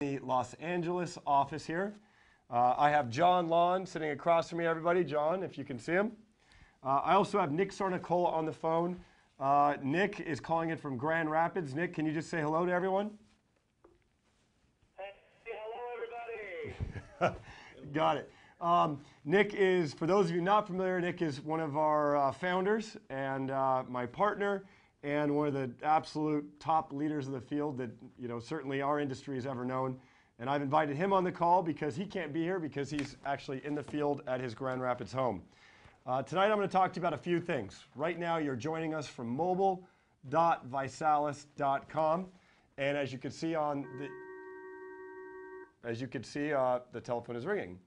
The Los Angeles office here. I have John Lawn sitting across from me, everybody. John, if you can see him. I also have Nick Sarnicola on the phone. Nick is calling in from Grand Rapids. Nick, can you just say hello to everyone? Hey, hello, everybody. Got it. Nick is, for those of you not familiar, Nick is one of our founders and my partner and one of the absolute top leaders of the field that, certainly our industry has ever known. And I've invited him on the call because he can't be here because he's actually in the field at his Grand Rapids home. Tonight I'm going to talk to you about a few things. Right now you're joining us from mobile.visalis.com, and as you can see on the telephone is ringing.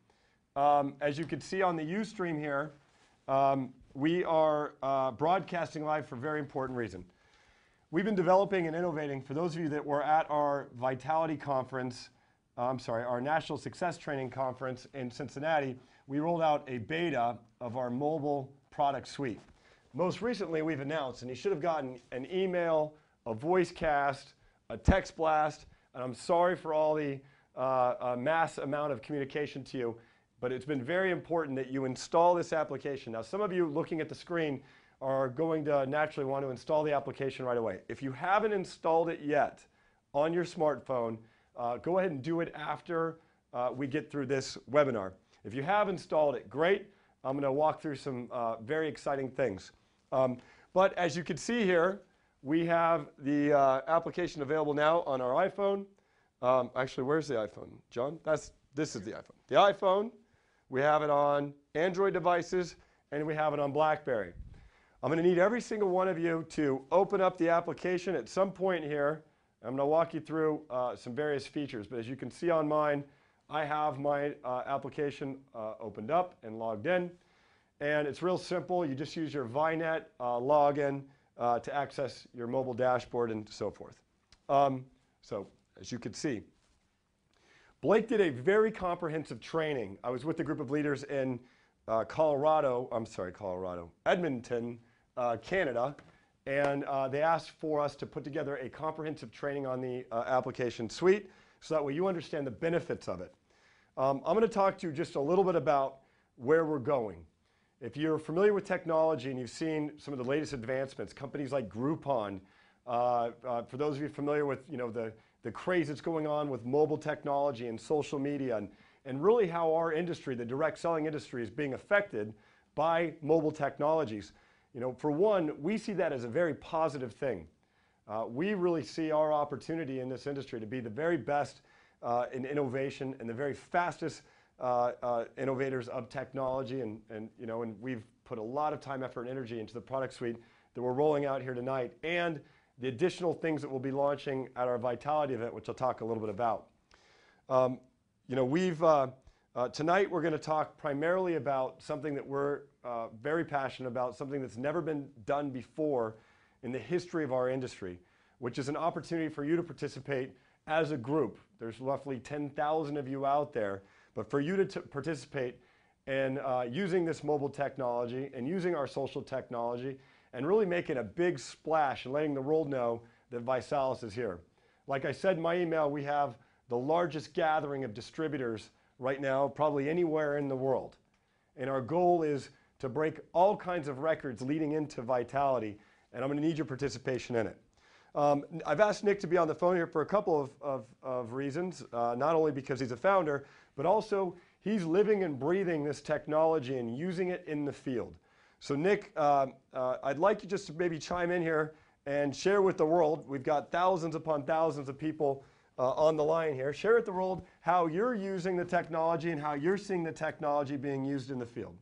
As you can see on the Ustream here, we are broadcasting live for a very important reason. We've been developing and innovating. For those of you that were at our Vitality Conference, our National Success Training Conference in Cincinnati, we rolled out a beta of our mobile product suite. Most recently, we've announced, and you should have gotten an email, a voice cast, a text blast, and I'm sorry for all the mass amount of communication to you, but it's been very important that you install this application. Now, some of you looking at the screen are going to naturally want to install the application right away. If you haven't installed it yet on your smartphone, go ahead and do it after we get through this webinar. If you have installed it, great. I'm going to walk through some very exciting things. But as you can see here, we have the application available now on our iPhone. Actually, where's the iPhone? John? This is the iPhone. The iPhone. We have it on Android devices, and we have it on BlackBerry. I'm going to need every single one of you to open up the application at some point here. I'm going to walk you through some various features. But as you can see on mine, I have my application opened up and logged in. And it's real simple. You just use your ViNet login to access your mobile dashboard and so forth. So as you can see, Blake did a very comprehensive training. I was with a group of leaders in Edmonton, Canada, and they asked for us to put together a comprehensive training on the application suite so that way you understand the benefits of it. I'm going to talk to you just a little bit about where we're going. If you're familiar with technology and you've seen some of the latest advancements, companies like Groupon, for those of you familiar with the craze that's going on with mobile technology and social media, and really how our industry, the direct selling industry, is being affected by mobile technologies. For one, we see that as a very positive thing. We really see our opportunity in this industry to be the very best in innovation and the very fastest innovators of technology, and we've put a lot of time, effort, and energy into the product suite that we're rolling out here tonight, and the additional things that we'll be launching at our Vitality event, which I'll talk a little bit about. Tonight we're going to talk primarily about something that we're very passionate about, something that's never been done before in the history of our industry, which is an opportunity for you to participate as a group. There's roughly 10,000 of you out there, but for you to participate in using this mobile technology and using our social technology and really making a big splash and letting the world know that ViSalis is here. Like I said in my email, we have the largest gathering of distributors right now, probably anywhere in the world. And our goal is to break all kinds of records leading into Vitality, and I'm going to need your participation in it. I've asked Nick to be on the phone here for a couple of reasons, not only because he's a founder, but also he's living and breathing this technology and using it in the field. So Nick, I'd like you just to maybe chime in here and share with the world. We've got thousands upon thousands of people on the line here. Share with the world how you're using the technology and how you're seeing the technology being used in the field.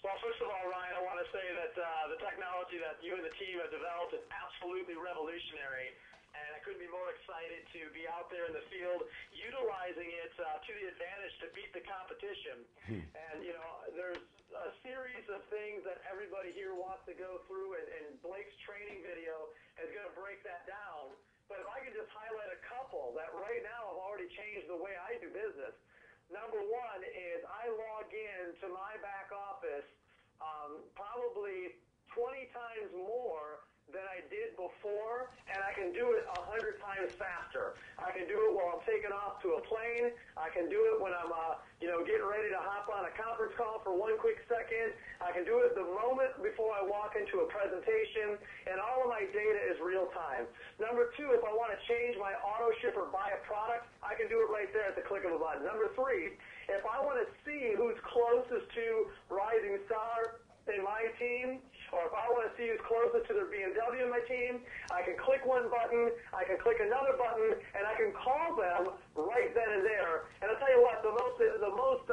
Well, first of all, Ryan, I want to say that the technology that you and the team have developed is absolutely revolutionary, and I couldn't be more excited to be out there in the field utilizing it to the advantage to beat the competition. And, there's a series of things that everybody here wants to go through, and Blake's training video is going to break that down. But if I could just highlight a couple that right now have already changed the way I do business. Number one is I log in to my back office probably 20 times more than I did before, and I can do it 100 times faster. I can do it while I'm taking off to a plane. I can do it when I'm, getting ready to hop on a conference call for one quick second. I can do it the moment before I walk into a presentation, and all of my data is real time. Number two, if I want to change my auto ship or buy a product, I can do it right there at the click of a button. Number three, if I want to see who's closest to Rising Star in my team, or if I want to see who's closest to their BMW in my team, I can click one button, I can click another button, and I can call them right then and there. And I'll tell you what, the most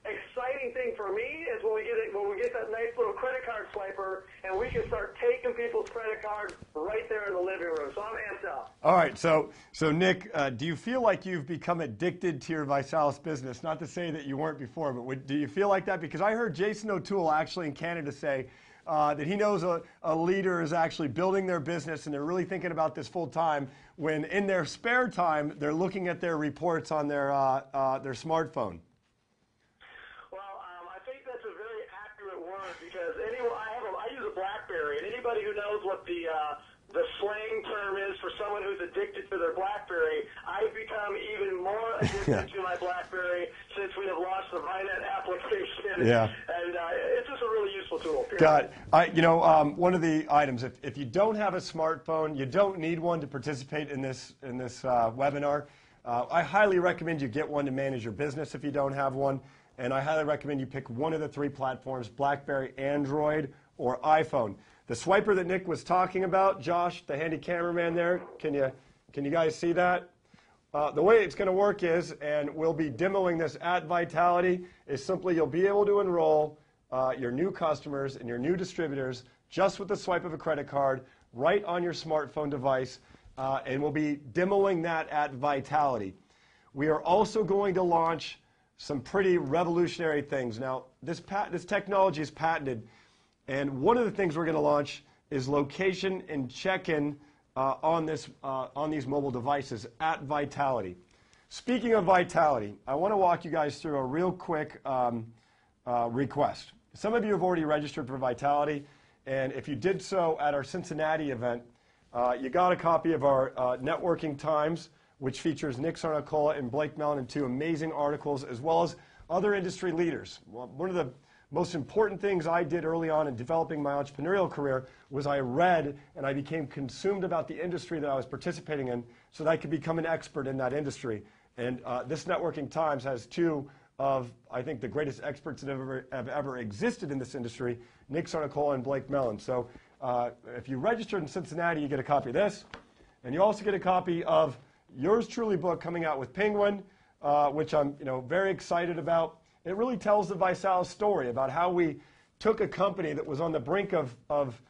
exciting thing for me is when we get that nice little credit card swiper, and we can start taking people's credit cards right there in the living room. So I'm amped up. All right, so Nick, do you feel like you've become addicted to your ViSalus business? Not to say that you weren't before, but do you feel like that? Because I heard Jason O'Toole actually in Canada say that he knows a leader is actually building their business and they're really thinking about this full time when in their spare time they're looking at their reports on their smartphone. Well, I think that's a very accurate word because I use a BlackBerry, and anybody who knows what the slang term is for someone who's addicted to their BlackBerry, I've become even more addicted to my BlackBerry since we have launched the ViNet application. Yeah. And it's just a really useful tool. Period. Got it. One of the items, if you don't have a smartphone, you don't need one to participate in this webinar. I highly recommend you get one to manage your business if you don't have one. And I highly recommend you pick one of the three platforms, BlackBerry, Android, or iPhone. The swiper that Nick was talking about, Josh, the handy cameraman there, can you guys see that? The way it's going to work is, and we'll be demoing this at Vitality, is simply you'll be able to enroll your new customers and your new distributors just with the swipe of a credit card right on your smartphone device, and we'll be demoing that at Vitality. We are also going to launch some pretty revolutionary things. Now, this technology is patented, and one of the things we're going to launch is location and check-in on these mobile devices at Vitality. Speaking of Vitality, I want to walk you guys through a real quick request. Some of you have already registered for Vitality, and if you did so at our Cincinnati event, you got a copy of our Networking Times, which features Nick Sarnicola and Blake Mellon in two amazing articles, as well as other industry leaders. One of the most important things I did early on in developing my entrepreneurial career was I read and I became consumed about the industry that I was participating in so that I could become an expert in that industry. And this Networking Times has two of, I think, the greatest experts that have ever existed in this industry, Nick Sarnicola and Blake Mellon. So if you registered in Cincinnati, you get a copy of this. And you also get a copy of Yours Truly book coming out with Penguin, which I'm very excited about. It really tells the ViSalus story about how we took a company that was on the brink of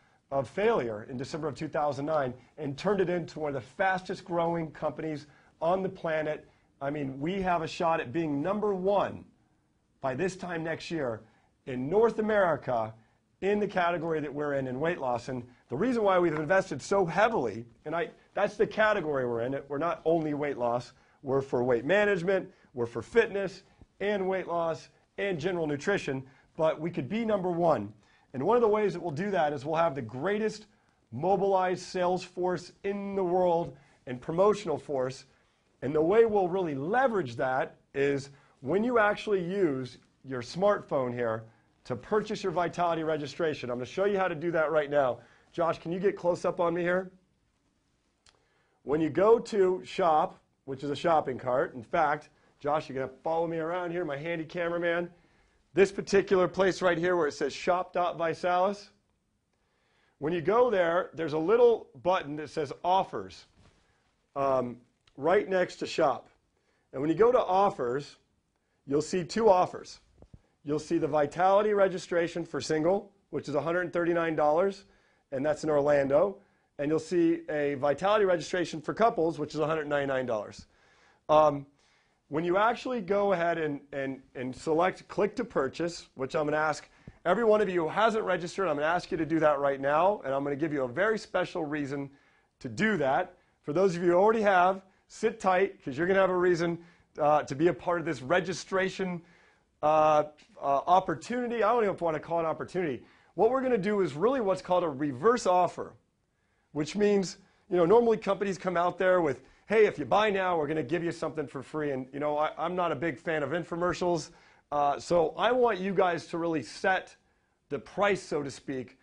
failure in December of 2009 and turned it into one of the fastest growing companies on the planet. I mean, we have a shot at being #1 by this time next year in North America in the category that we're in weight loss. And the reason why we've invested so heavily, and that's the category we're in. We're not only weight loss. We're for weight management. We're for fitness and weight loss and general nutrition. But we could be #1. And one of the ways that we'll do that is we'll have the greatest mobilized sales force in the world and promotional force. And the way we'll really leverage that is when you actually use your smartphone here to purchase your Vitality registration. I'm going to show you how to do that right now. Josh, can you get close up on me here? When you go to Shop, which is a shopping cart, in fact, Josh, you're going to follow me around here, my handy cameraman. This particular place right here where it says shop.visalus. When you go there, there's a little button that says Offers right next to Shop. And when you go to Offers, you'll see two offers. You'll see the Vitality registration for single, which is $139, and that's in Orlando. And you'll see a Vitality registration for couples, which is $199. When you actually go ahead and select Click to Purchase, which I'm going to ask every one of you who hasn't registered, I'm going to ask you to do that right now, and I'm going to give you a very special reason to do that. For those of you who already have, sit tight, because you're going to have a reason to be a part of this registration opportunity. I don't even want to call it an opportunity. What we're going to do is really what's called a reverse offer, which means, normally companies come out there with hey, if you buy now, we're going to give you something for free. And, you know, I'm not a big fan of infomercials. So I want you guys to really set the price, so to speak,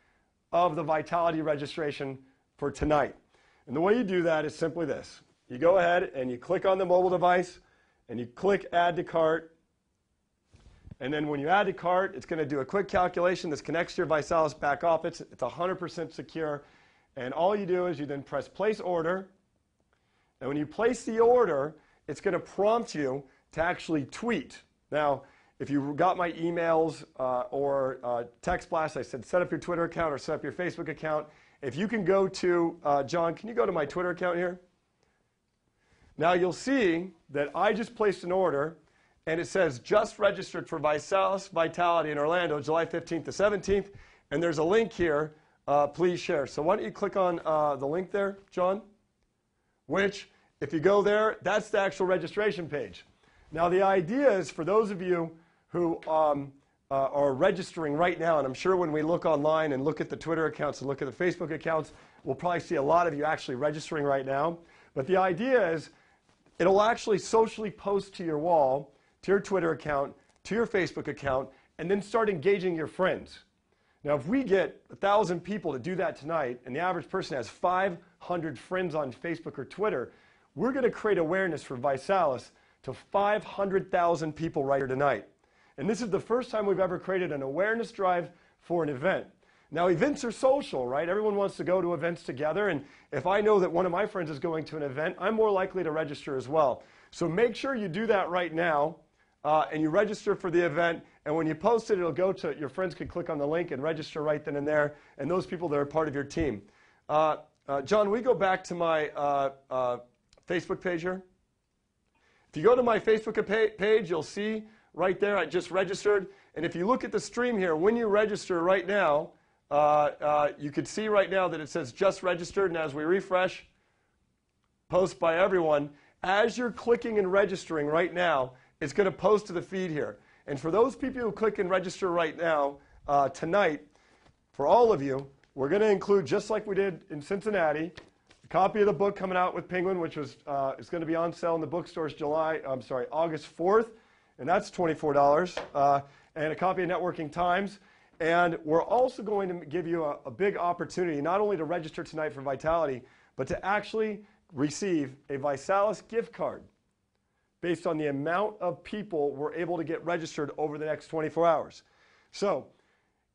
of the Vitality registration for tonight. And the way you do that is simply this. You go ahead and you click on the mobile device and you click Add to Cart. And then when you add to cart, it's going to do a quick calculation. This connects to your ViSalus back office. It's 100% secure. And all you do is you then press Place Order. And when you place the order, it's going to prompt you to actually tweet. Now, if you got my emails or text blast, I said set up your Twitter account or set up your Facebook account. If you can go to, John, can you go to my Twitter account here? Now you'll see that I just placed an order, and it says just registered for ViSalus Vitality in Orlando, July 15th to 17th. And there's a link here, please share. So why don't you click on the link there, John? Which, if you go there, that's the actual registration page. Now the idea is for those of you who are registering right now, and I'm sure when we look online and look at the Twitter accounts and look at the Facebook accounts, we'll probably see a lot of you actually registering right now. But the idea is it'll actually socially post to your wall, to your Twitter account, to your Facebook account, and then start engaging your friends. Now, if we get 1,000 people to do that tonight, and the average person has 500 friends on Facebook or Twitter, we're going to create awareness for ViSalus to 500,000 people right here tonight. And this is the first time we've ever created an awareness drive for an event. Now, events are social, right? Everyone wants to go to events together, and if I know that one of my friends is going to an event, I'm more likely to register as well. So make sure you do that right now, and you register for the event, and when you post it, it'll go to, your friends can click on the link and register right then and there, and those people that are part of your team. John, we go back to my Facebook page here. If you go to my Facebook page, you'll see right there I just registered, and if you look at the stream here, when you register right now, you can see right now that it says just registered, and as we refresh, post by everyone, as you're clicking and registering right now, it's going to post to the feed here. And for those people who click and register right now, tonight, for all of you, we're going to include, just like we did in Cincinnati, a copy of the book coming out with Penguin, which is going to be on sale in the bookstores August 4th, and that's $24, and a copy of Networking Times. And we're also going to give you a big opportunity, not only to register tonight for Vitality, but to actually receive a ViSalus gift card based on the amount of people we're able to get registered over the next 24 hours. So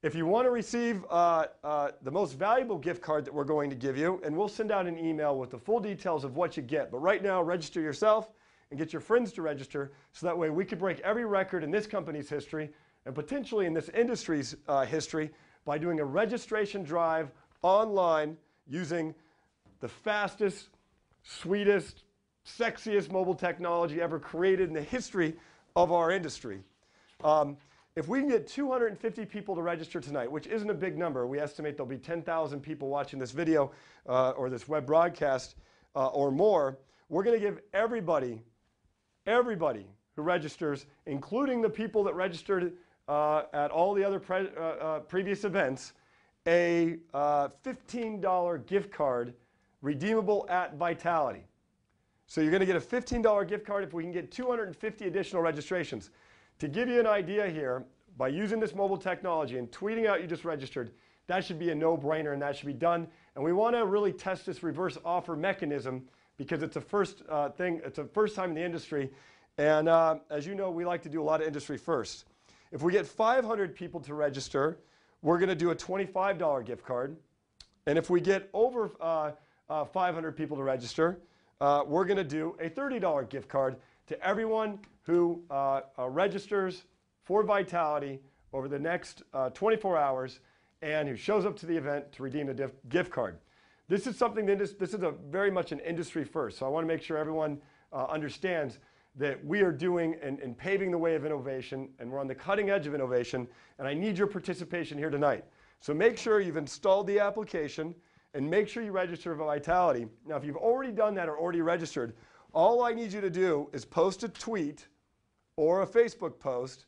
if you want to receive the most valuable gift card that we're going to give you, and we'll send out an email with the full details of what you get. But right now, register yourself and get your friends to register, so that way we could break every record in this company's history and potentially in this industry's history by doing a registration drive online using the fastest, sweetest, sexiest mobile technology ever created in the history of our industry. If we can get 250 people to register tonight, which isn't a big number, we estimate there'll be 10,000 people watching this video or this web broadcast or more, we're going to give everybody who registers, including the people that registered at all the other previous events, a $15 gift card redeemable at Vitality. So you're going to get a $15 gift card if we can get 250 additional registrations. To give you an idea here, by using this mobile technology and tweeting out you just registered, that should be a no-brainer and that should be done. And we want to really test this reverse offer mechanism because it's a first it's a first time in the industry. And as you know, we like to do a lot of industry first. If we get 500 people to register, we're going to do a $25 gift card. And if we get over 500 people to register, we're going to do a $30 gift card to everyone who registers for Vitality over the next 24 hours and who shows up to the event to redeem the gift card. This is something that this is very much an industry first. So I want to make sure everyone understands that we are doing and paving the way of innovation, and we're on the cutting edge of innovation, and I need your participation here tonight. So make sure you've installed the application and make sure you register for Vitality. Now, if you've already done that or already registered, all I need you to do is post a tweet or a Facebook post,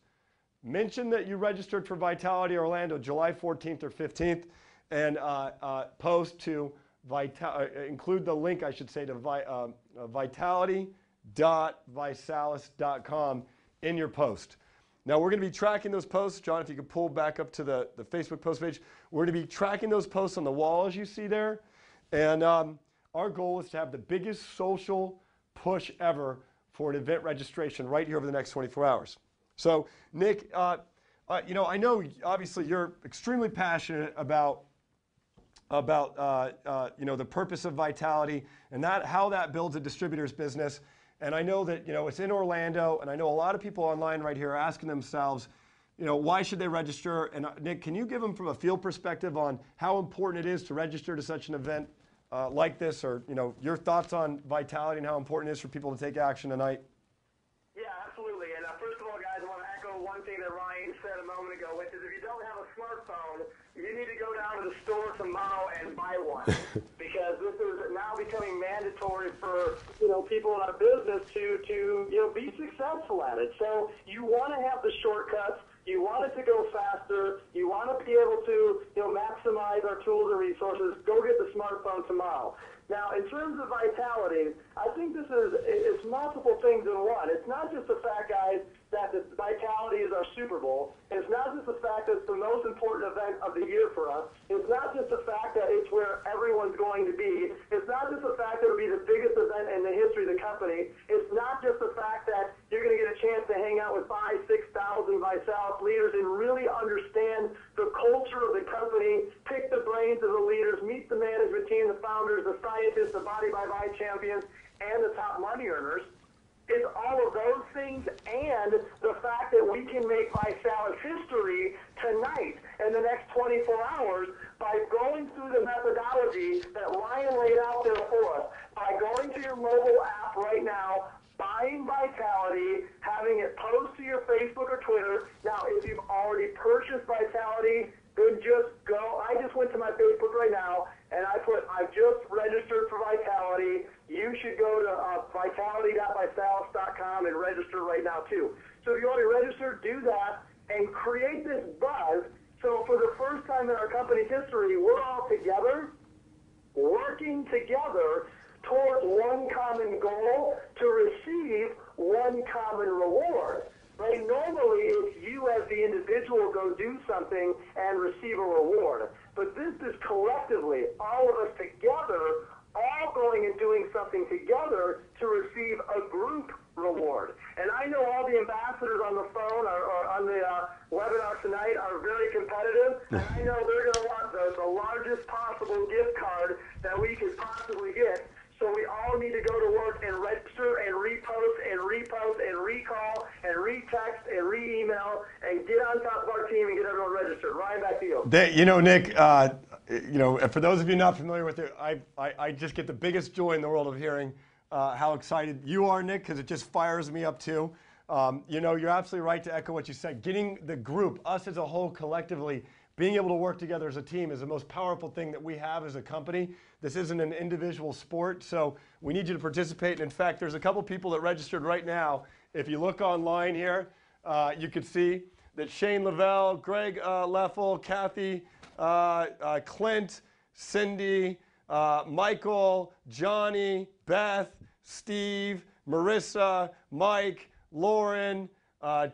mention that you registered for Vitality Orlando July 14th or 15th, and post to include the link, I should say, to vitality.visalis.com in your post. Now, we're going to be tracking those posts. John, if you could pull back up to the Facebook post page. We're going to be tracking those posts on the wall, as you see there. And our goal is to have the biggest social push ever for an event registration right here over the next 24 hours. So, Nick, you know, I know obviously you're extremely passionate about you know, the purpose of Vitality and how that builds a distributor's business. And I know that, you know, it's in Orlando, and I know a lot of people online right here are asking themselves, you know, why should they register? And Nick, can you give them from a field perspective on how important it is to register to such an event like this, or, you know, your thoughts on Vitality and how important it is for people to take action tonight? Yeah, absolutely. And first of all, guys, I want to echo one thing that Ryan said a moment ago, which is if you don't have a smartphone, you need to go down to the store tomorrow and buy one, because this is now becoming mandatory for, you know, people in our business to you know, be successful at it. So you want to have the shortcuts. You want it to go faster. You want to be able to, you know, maximize our tools and resources. Go get the smartphone tomorrow. Now, in terms of Vitality, I think it's multiple things in one. It's not just the fact, guys, that the Vitality is our Super Bowl. It's not just the fact that it's the most important event of the year for us. It's not just the fact that it's where everyone's going to be. It's not just the fact that it'll be the biggest event in the history of the company. It's not just the fact that you're going to get a chance to hang out with 5,000, 6,000 Visalis leaders and really understand the culture of the company, pick the brains of the leaders, meet the management team, the founders, the scientists, the Body by Body champions, and the top money earners. It's all of those things and the fact that we can make Visalis history tonight in the next 24 hours by going through the methodology that Ryan laid out there for us, by going to your mobile app right now, buying Vitality, having it post to your Facebook or Twitter. Now, if you've already purchased Vitality, then just go. I just went to my Facebook right now, and I've just registered for Vitality. You should go to vitality.visalis.com and register right now, too. So if you already registered, do that and create this buzz. So for the first time in our company's history, we're all together, working together towards one common goal to receive one common reward. Right? Normally, it's you as the individual go do something and receive a reward. But this is collectively, all of us together, all going and doing something together to receive a group reward. And I know all the ambassadors on the phone or on the webinar tonight are very competitive, and I know they're going to want the largest possible gift card that we could possibly get. So we all need to go to work and register and repost and repost and recall and retext and re-email and get on top of our team and get everyone registered. Ryan, back to you. You know, Nick, you know, for those of you not familiar with it, I just get the biggest joy in the world of hearing how excited you are, Nick, because it just fires me up too. You know, you're absolutely right to echo what you said. Getting the group, us as a whole collectively, being able to work together as a team is the most powerful thing that we have as a company. This isn't an individual sport, so we need you to participate. And in fact, there's a couple people that registered right now. If you look online here, you can see that Shane Lavelle, Greg Leffel, Kathy, Clint, Cindy, Michael, Johnny, Beth, Steve, Marissa, Mike, Lauren,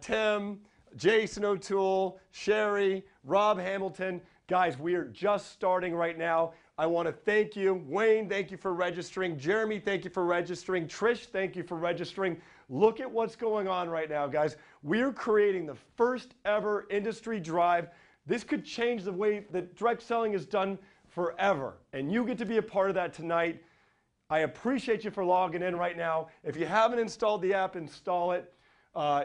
Tim, Jason O'Toole, Sherry, Rob Hamilton. Guys, we are just starting right now. I want to thank you. Wayne, thank you for registering. Jeremy, thank you for registering. Trish, thank you for registering. Look at what's going on right now, guys. We're creating the first ever industry drive. This could change the way that direct selling is done forever. And you get to be a part of that tonight. I appreciate you for logging in right now. If you haven't installed the app, install it.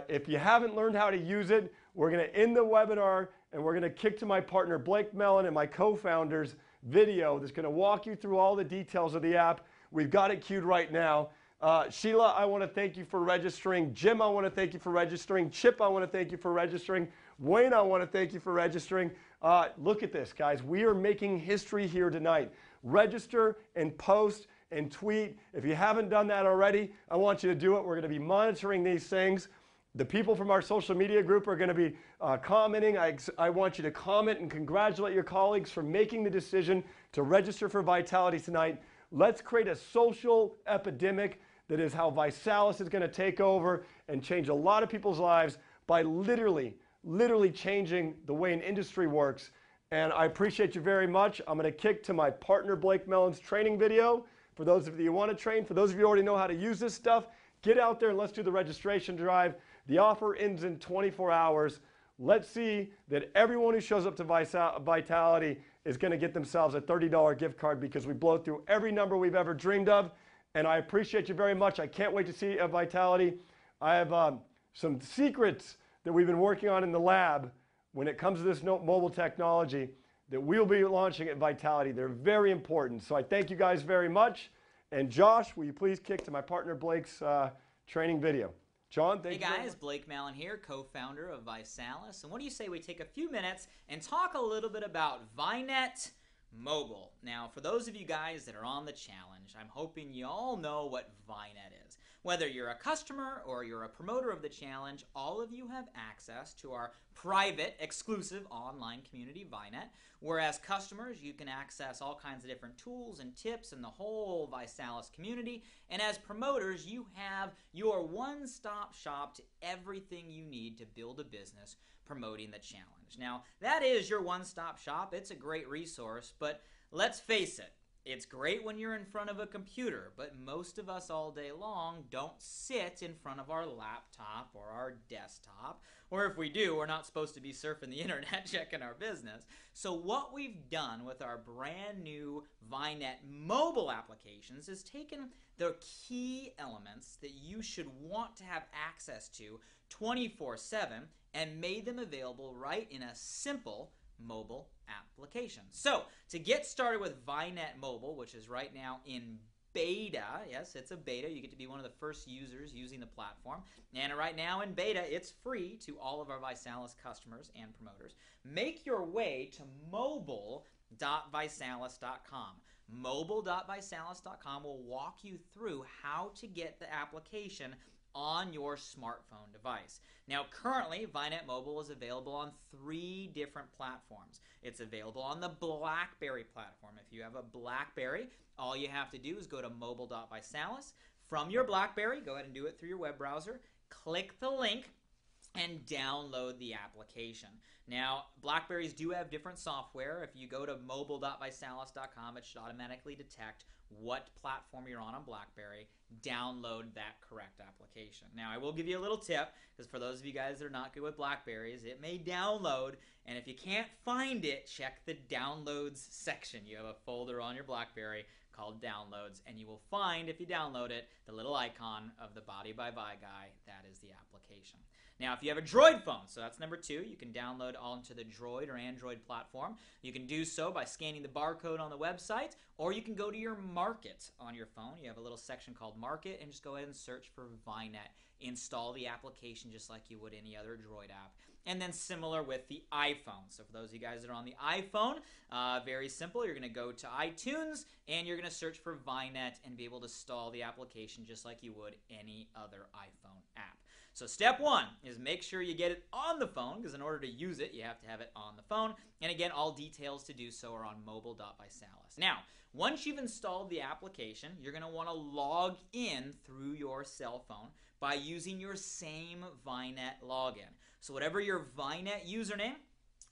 If you haven't learned how to use it, we're going to end the webinar and we're going to kick to my partner Blake Mellon and my co-founders video that's going to walk you through all the details of the app. We've got it queued right now. Sheila, I want to thank you for registering. Jim, I want to thank you for registering. Chip, I want to thank you for registering. Wayne, I want to thank you for registering. Look at this, guys. We are making history here tonight. Register and post and tweet. If you haven't done that already, I want you to do it. We're going to be monitoring these things. The people from our social media group are going to be commenting. I want you to comment and congratulate your colleagues for making the decision to register for Vitality tonight. Let's create a social epidemic that is how ViSalus is going to take over and change a lot of people's lives by literally changing the way an industry works. And I appreciate you very much. I'm going to kick to my partner Blake Mellon's training video. For those of you who want to train, for those of you who already know how to use this stuff, get out there and let's do the registration drive. The offer ends in 24 hours. Let's see that everyone who shows up to Vitality is going to get themselves a $30 gift card, because we blow through every number we've ever dreamed of. And I appreciate you very much. I can't wait to see you at Vitality. I have some secrets that we've been working on in the lab when it comes to this mobile technology that we'll be launching at Vitality. They're very important. So I thank you guys very much. And Josh, will you please kick to my partner Blake's training video? John, thank you. Hey guys, Blake Mellon here, co-founder of ViSalus. And what do you say we take a few minutes and talk a little bit about ViNet Mobile? Now, for those of you guys that are on the challenge, I'm hoping you all know what ViNet is. Whether you're a customer or you're a promoter of the challenge, all of you have access to our private, exclusive online community, ViNet. Whereas customers, you can access all kinds of different tools and tips in the whole ViSalus community. And as promoters, you have your one-stop shop to everything you need to build a business promoting the challenge. Now, that is your one-stop shop. It's a great resource, but let's face it. It's great when you're in front of a computer, but most of us all day long don't sit in front of our laptop or our desktop, or if we do, we're not supposed to be surfing the internet checking our business. So what we've done with our brand new ViNet mobile applications is taken the key elements that you should want to have access to 24/7 and made them available right in a simple mobile application. So to get started with ViNet Mobile, which is right now in beta, yes, it's a beta. You get to be one of the first users using the platform. And right now in beta, it's free to all of our ViSalus customers and promoters. Make your way to mobile.visalus.com. Mobile.visalus.com will walk you through how to get the application on your smartphone device. Now, currently, ViNet Mobile is available on 3 different platforms. It's available on the BlackBerry platform. If you have a BlackBerry, all you have to do is go to mobile.visalus. From your BlackBerry, go ahead and do it through your web browser. Click the link and download the application. Now, BlackBerries do have different software. If you go to mobile.visalus.com, it should automatically detect what platform you're on BlackBerry. Download that correct application. Now, I will give you a little tip, because for those of you guys that are not good with BlackBerries, it may download, and if you can't find it, check the downloads section. You have a folder on your BlackBerry called downloads, and you will find, if you download it, the little icon of the Body by Vi guy. That is the application. Now, if you have a Droid phone, so that's number 2, you can download onto the Droid or Android platform. You can do so by scanning the barcode on the website, or you can go to your Market on your phone. You have a little section called Market, and just go ahead and search for ViNet. Install the application just like you would any other Droid app. And then similar with the iPhone. So for those of you guys that are on the iPhone, very simple. You're going to go to iTunes, and you're going to search for ViNet and be able to install the application just like you would any other iPhone app. So step 1 is make sure you get it on the phone, because in order to use it, you have to have it on the phone. And again, all details to do so are on mobile.visalus. Now, once you've installed the application, you're going to want to log in through your cell phone by using your same ViNet login. So whatever your ViNet username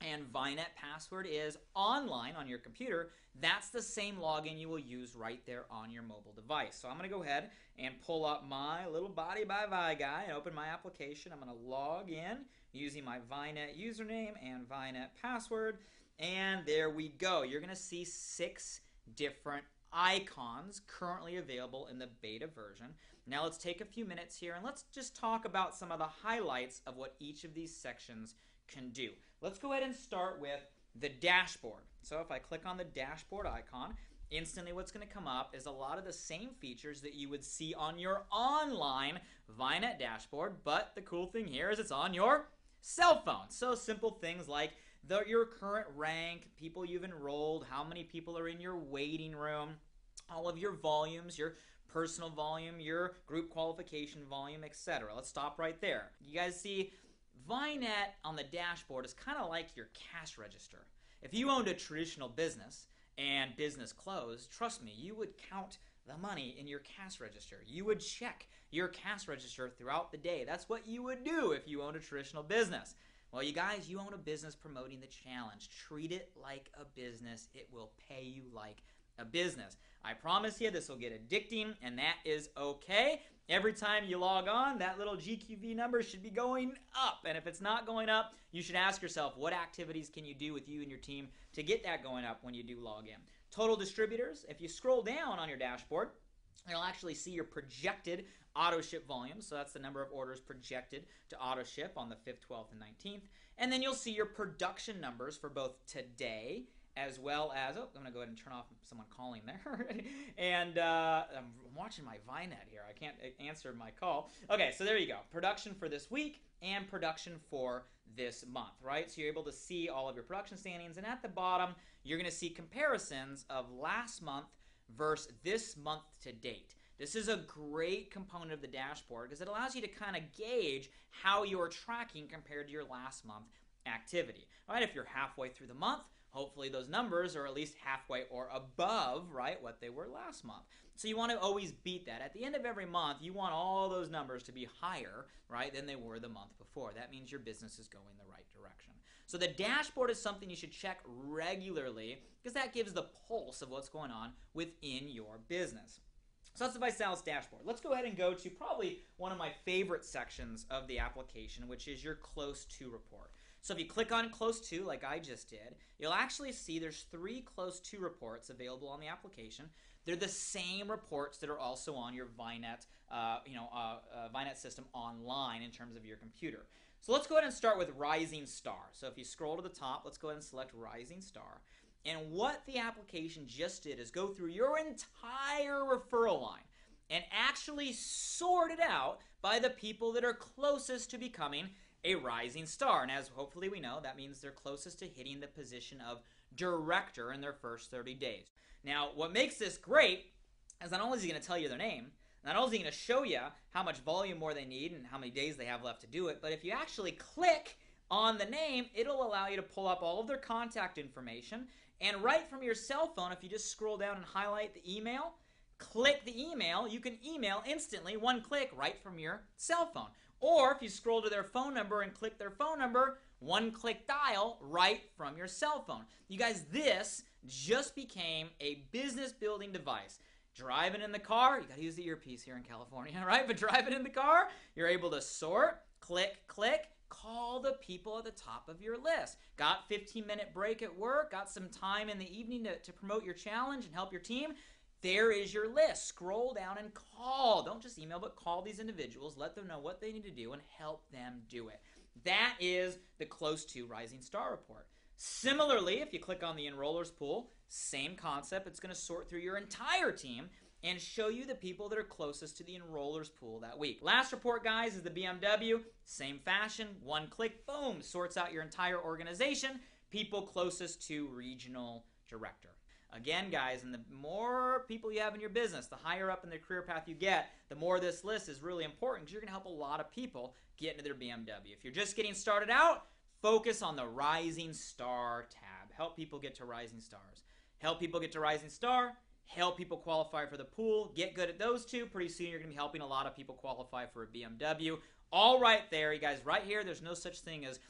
and ViNet password is online on your computer, that's the same login you will use right there on your mobile device. So I'm going to go ahead and pull up my little Body by Vi guy and open my application. I'm going to log in using my ViNet username and ViNet password, and there we go. You're going to see 6 different icons currently available in the beta version. Now let's take a few minutes here and let's just talk about some of the highlights of what each of these sections can do. Let's go ahead and start with the dashboard. So if I click on the dashboard icon, instantly what's going to come up is a lot of the same features that you would see on your online ViNet dashboard, but the cool thing here is it's on your cell phone. So simple things like your current rank, people you've enrolled, how many people are in your waiting room, all of your volumes, your personal volume, your group qualification volume, etc. Let's stop right there. You guys see ViNet on the dashboard is kind of like your cash register. If you owned a traditional business and business closed, trust me, you would count the money in your cash register. You would check your cash register throughout the day. That's what you would do if you owned a traditional business. Well, you guys, you own a business promoting the challenge. Treat it like a business. It will pay you like a business. I promise you this will get addicting, and that is okay. Every time you log on, that little GQV number should be going up. And if it's not going up, you should ask yourself, what activities can you do with you and your team to get that going up when you do log in? Total distributors, if you scroll down on your dashboard, you'll actually see your projected auto ship volume. So that's the number of orders projected to auto ship on the 5th, 12th, and 19th. And then you'll see your production numbers for both today as well as, oh, I'm going to go ahead and turn off someone calling there. And I'm watching my ViNet here. I can't answer my call. Okay, so there you go. Production for this week and production for this month, right? So you're able to see all of your production standings. And at the bottom, you're going to see comparisons of last month versus this month to date. This is a great component of the dashboard because it allows you to kind of gauge how you're tracking compared to your last month activity. All right, if you're halfway through the month, hopefully those numbers are at least halfway or above, right, what they were last month. So you want to always beat that. At the end of every month, you want all those numbers to be higher, right, than they were the month before. That means your business is going the right direction. So the dashboard is something you should check regularly because that gives the pulse of what's going on within your business. So that's the ViSalus dashboard. Let's go ahead and go to probably one of my favorite sections of the application, which is your Close To report. So if you click on Close To, like I just did, you'll actually see there's 3 Close To reports available on the application. They're the same reports that are also on your ViNet, ViNet system online in terms of your computer. So let's go ahead and start with Rising Star. So if you scroll to the top, let's go ahead and select Rising Star. And what the application just did is go through your entire referral line and actually sort it out by the people that are closest to becoming a rising star. And as hopefully we know, that means they're closest to hitting the position of director in their first 30 days. Now, what makes this great is not only is he going to tell you their name, not only is he going to show you how much volume more they need and how many days they have left to do it, but if you actually click on the name, it'll allow you to pull up all of their contact information. And right from your cell phone, if you just scroll down and highlight the email, click the email, you can email instantly, one click, right from your cell phone. Or if you scroll to their phone number and click their phone number, one click dial right from your cell phone. You guys, this just became a business building device. Driving in the car, you gotta use the earpiece here in California, right? But driving in the car, you're able to sort, click, call the people at the top of your list. Got 15-minute break at work, got some time in the evening to promote your challenge and help your team. There is your list. Scroll down and call. Don't just email, but call these individuals. Let them know what they need to do and help them do it. That is the Close To Rising Star report. Similarly, if you click on the Enrollers pool, same concept. It's going to sort through your entire team and show you the people that are closest to the Enrollers pool that week. Last report, guys, is the BMW. Same fashion. One click, boom, sorts out your entire organization. People closest to regional director. Again, guys, and the more people you have in your business, the higher up in the career path you get, the more this list is really important because you're going to help a lot of people get into their BMW. If you're just getting started out, focus on the Rising Star tab. Help people get to Rising Stars. Help people get to Rising Star. Help people qualify for the pool. Get good at those two. Pretty soon you're going to be helping a lot of people qualify for a BMW. All right there, you guys, right here, there's no such thing as,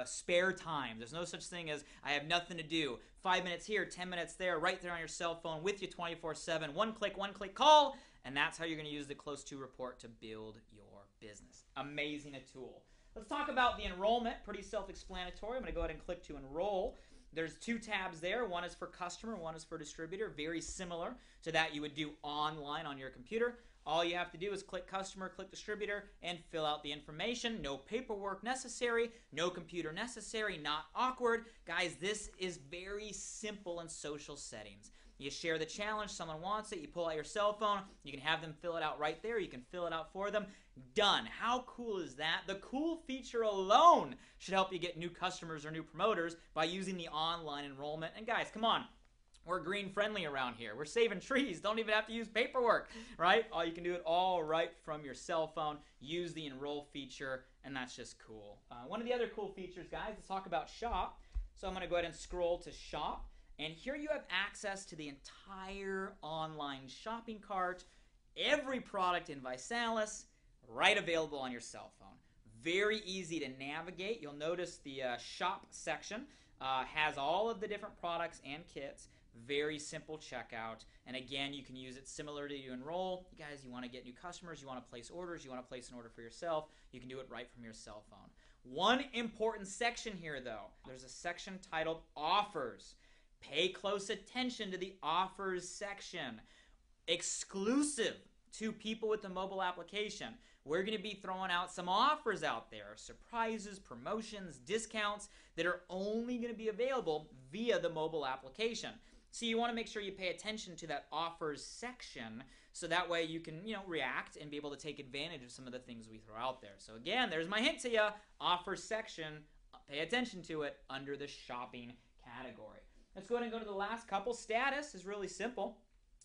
spare time. There's no such thing as I have nothing to do. 5 minutes here, 10 minutes there, right there on your cell phone with you 24/7. One click call, and that's how you're going to use the Close To report to build your business. Amazing a tool. Let's talk about the enrollment. Pretty self-explanatory. I'm going to go ahead and click to enroll. There's 2 tabs there. One is for customer, one is for distributor. Very similar to that you would do online on your computer. All you have to do is click customer, click distributor, and fill out the information. No paperwork necessary, no computer necessary, not awkward. Guys, this is very simple in social settings. You share the challenge, someone wants it, you pull out your cell phone, you can have them fill it out right there, you can fill it out for them. Done. How cool is that? The cool feature alone should help you get new customers or new promoters by using the online enrollment. And guys, come on. We're green friendly around here. We're saving trees. Don't even have to use paperwork, right? You can do it all right from your cell phone. Use the enroll feature, and that's just cool. One of the other cool features, guys, let's talk about shop. So I'm going to go ahead and scroll to shop. And here you have access to the entire online shopping cart, every product in ViSalus, right available on your cell phone. Very easy to navigate. You'll notice the shop section has all of the different products and kits. Very simple checkout. And again, you can use it similarly to enroll. You guys, you want to get new customers, you want to place orders, you want to place an order for yourself, you can do it right from your cell phone. One important section here though, there's a section titled Offers. Pay close attention to the Offers section. Exclusive to people with the mobile application. We're going to be throwing out some offers out there, surprises, promotions, discounts that are only going to be available via the mobile application. So you want to make sure you pay attention to that offers section so that way you can, react and be able to take advantage of some of the things we throw out there. So again, there's my hint to you. Offers section, pay attention to it under the shopping category. Let's go ahead and go to the last couple. Status is really simple.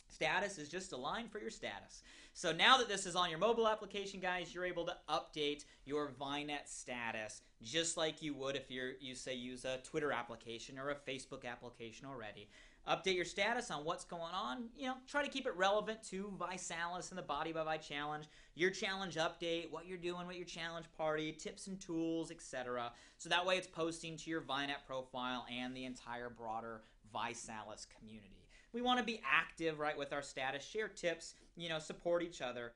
Status is just a line for your status. So now that this is on your mobile application, guys, you're able to update your ViNet status just like you would if you use a Twitter application or a Facebook application already. Update your status on what's going on. Try to keep it relevant to ViSalus and the Body by Vi Challenge, your challenge update, what you're doing with your challenge party, tips and tools, etc. So that way it's posting to your ViNet profile and the entire broader ViSalus community. We want to be active, right, with our status, share tips, support each other.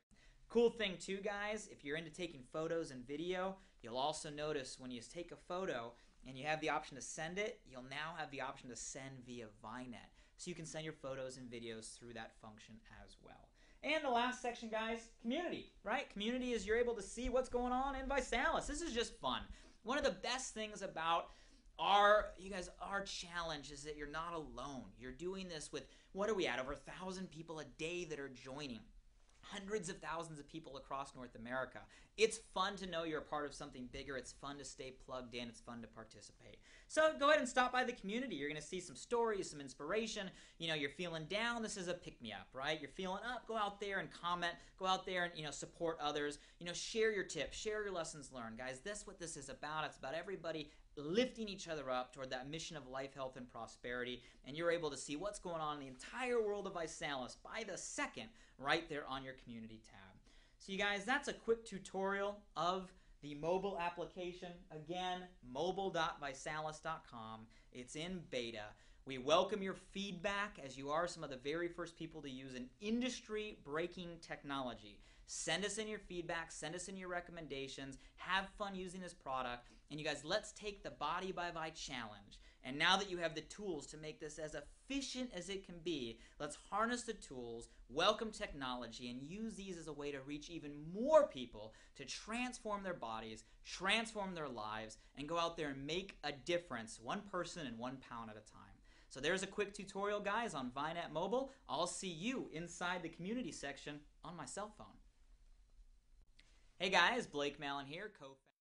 Cool thing too, guys, if you're into taking photos and video, you'll also notice when you take a photo and you have the option to send it, you'll now have the option to send via ViNet. So you can send your photos and videos through that function as well. And the last section, guys, community, right? Community is you're able to see what's going on in ViSalus. This is just fun. One of the best things about our challenge is that you're not alone. You're doing this with, what are we at, over 1,000 people a day that are joining. Hundreds of thousands of people across North America. It's fun to know you're a part of something bigger. It's fun to stay plugged in. It's fun to participate. So go ahead and stop by the community. You're going to see some stories, some inspiration. You're feeling down. This is a pick-me-up, right? You're feeling up. Go out there and comment. Go out there and, support others. Share your tips. Share your lessons learned. Guys, that's what this is about. It's about everybody lifting each other up toward that mission of life, health, and prosperity. And you're able to see what's going on in the entire world of ViSalus by the second right there on your community tab. So you guys, that's a quick tutorial of the mobile application. Again, mobile.visalus.com. It's in beta. We welcome your feedback as you are some of the very first people to use an industry-breaking technology. Send us in your feedback, send us in your recommendations, have fun using this product, and you guys, let's take the Body by Vi challenge. And now that you have the tools to make this as efficient as it can be, let's harness the tools, welcome technology, and use these as a way to reach even more people to transform their bodies, transform their lives, and go out there and make a difference, one person and 1 pound at a time. So there's a quick tutorial, guys, on ViNet Mobile. I'll see you inside the community section on my cell phone. Hey guys, Blake Mallon here, co-founder.